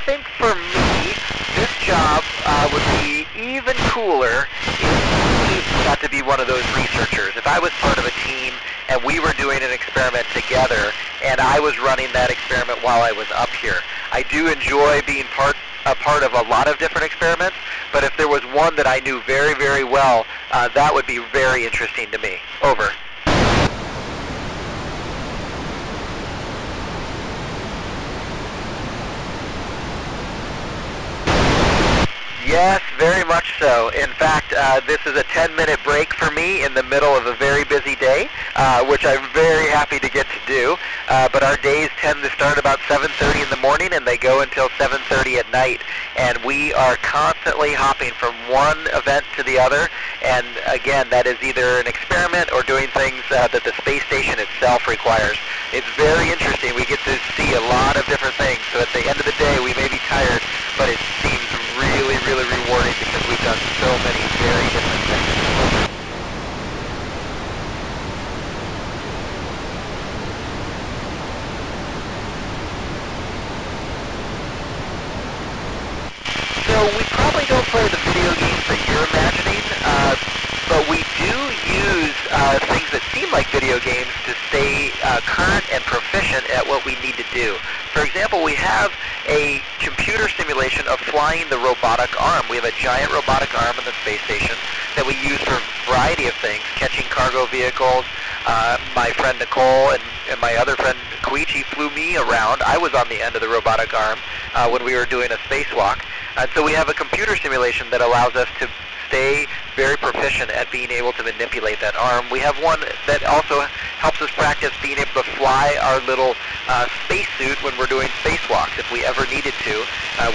think for me, this job would be even cooler if we got to be one of those researchers. If I was part of a team and we were doing an experiment together and I was running that experiment while I was up here. I do enjoy being a part of a lot of different experiments, but if there was one that I knew very, very well, that would be very interesting to me. Over. Yes, very much so. In fact, this is a 10-minute break for me in the middle of a very busy day, which I'm very happy to get to do. But our days tend to start about 7:30 in the morning and they go until 7:30 at night. And we are constantly hopping from one event to the other. And again, that is either an experiment or doing things that the space station itself requires. It's very interesting. We get to see a lot of different things. So at the end of the day, we may be tired, but it seems really, really rewarding because we've done so many very different things. So we probably don't play the video games that you're imagining, but we do use things that seem like video games to stay current and proficient at what we need to do. For example, we have a computer simulation of flying the robotic arm. We have a giant robotic arm in the space station that we use for a variety of things, catching cargo vehicles. My friend Nicole and my other friend Koichi flew me around. I was on the end of the robotic arm when we were doing a spacewalk. And so we have a computer simulation that allows us to stay very proficient at being able to manipulate that arm. We have one that also helps us practice being able to fly our little spacesuit when we're doing spacewalks. If we ever needed to,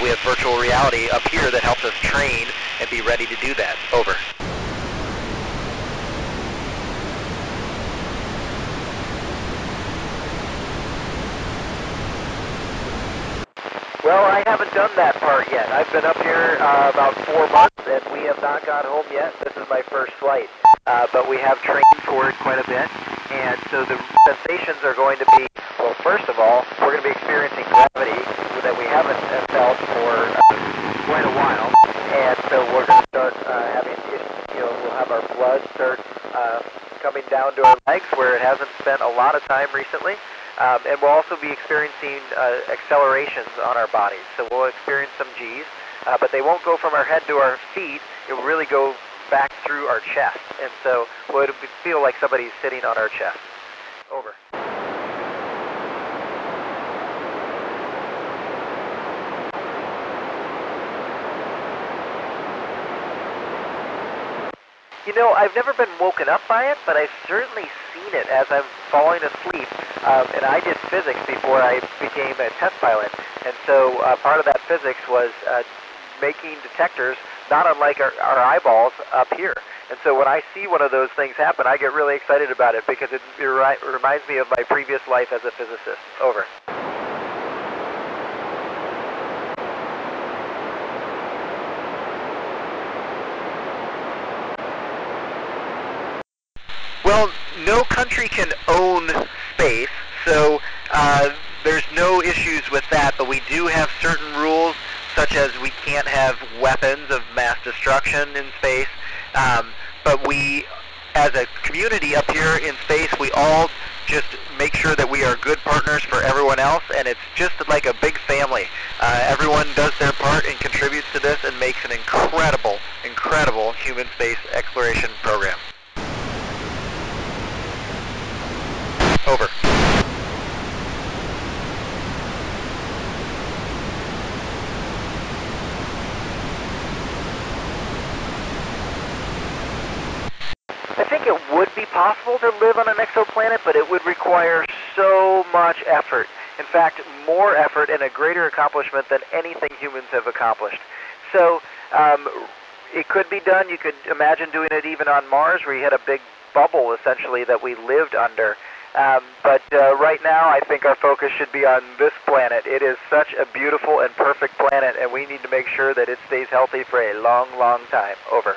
we have virtual reality up here that helps us train and be ready to do that. Over. Well, I haven't done that part yet. I've been up here about 4 months, and we have not gone home yet. This is my first flight, but we have trained for it quite a bit, and so the sensations are going to be, well, first of all, we're going to be experiencing gravity that we haven't felt for quite a while, and so we're going to start having, we'll have our blood start coming down to our legs where it hasn't spent a lot of time recently. And we'll also be experiencing accelerations on our bodies. So we'll experience some G's, but they won't go from our head to our feet. It will really go back through our chest. And so it'll feel like somebody's sitting on our chest. Over. You know, I've never been woken up by it, but I've certainly seen it as I'm falling asleep. And I did physics before I became a test pilot. And so part of that physics was making detectors not unlike our eyeballs up here. And so when I see one of those things happen, I get really excited about it because it reminds me of my previous life as a physicist. Over. Well, no country can own space, so there's no issues with that, but we do have certain rules, such as we can't have weapons of mass destruction in space, but we, as a community up here in space, we all just make sure that we are good partners for everyone else, and it's just like a big family. Everyone does their part and contributes to this and makes an incredible, incredible human space exploration program. Over. I think it would be possible to live on an exoplanet, but it would require so much effort. In fact, more effort and a greater accomplishment than anything humans have accomplished. So it could be done. You could imagine doing it even on Mars, where you had a big bubble, essentially, that we lived under. But right now, I think our focus should be on this planet. It is such a beautiful and perfect planet, and we need to make sure that it stays healthy for a long, long time. Over.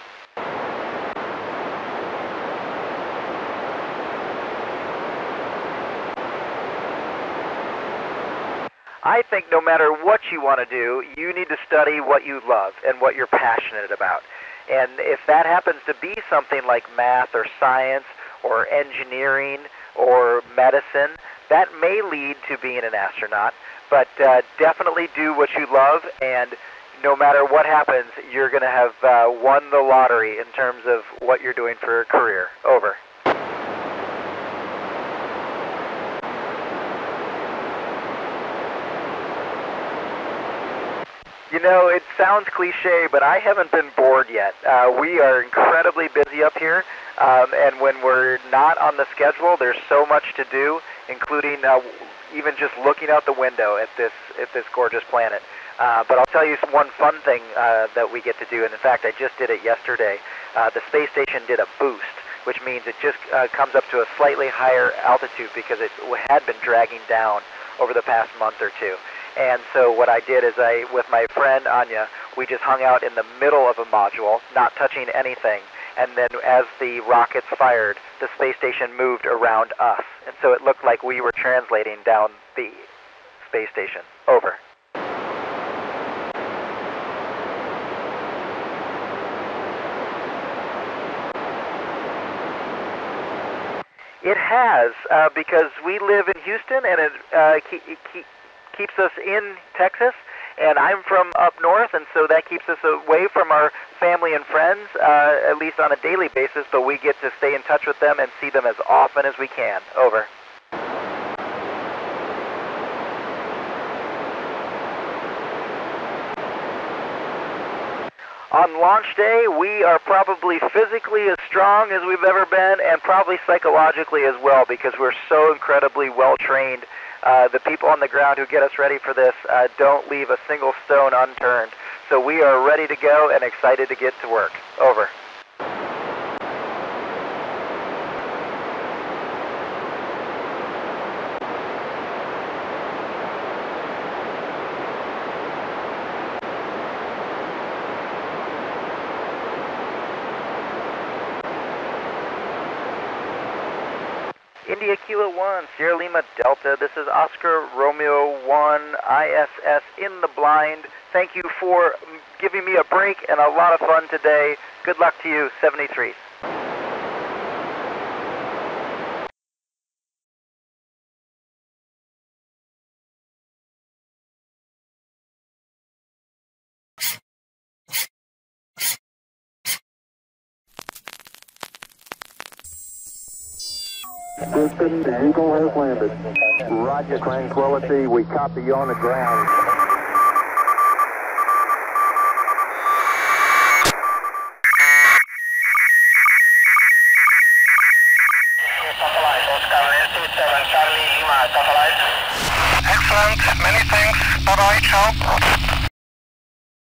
I think no matter what you want to do, you need to study what you love and what you're passionate about. And if that happens to be something like math or science or engineering or medicine, that may lead to being an astronaut. But definitely do what you love, and no matter what happens, you're going to have won the lottery in terms of what you're doing for a career. Over. You know, it sounds cliche, but I haven't been bored yet. We are incredibly busy up here, and when we're not on the schedule, there's so much to do, including even just looking out the window at this gorgeous planet. But I'll tell you one fun thing that we get to do, and in fact, I just did it yesterday. The space station did a boost, which means it just comes up to a slightly higher altitude because it had been dragging down over the past month or two. And so what I did is with my friend Anya, we just hung out in the middle of a module, not touching anything. And then as the rockets fired, the space station moved around us. And so it looked like we were translating down the space station. Over. It has, because we live in Houston, and it keeps us in Texas, and I'm from up north, and so that keeps us away from our family and friends, at least on a daily basis, but we get to stay in touch with them and see them as often as we can. Over. On launch day, we are probably physically as strong as we've ever been, and probably psychologically as well, because we're so incredibly well trained. The people on the ground who get us ready for this don't leave a single stone unturned. So we are ready to go and excited to get to work. Over. India Kilo 1, Sierra Lima Delta, this is Oscar Romeo 1, ISS in the blind. Thank you for giving me a break and a lot of fun today. Good luck to you, 73. Houston, the Eagle has landed. Roger, Tranquility. We copy you on the ground. Satellite, Oscar, LT7, Charlie Lima, satellite. Excellent, many thanks. Bye-bye, ciao.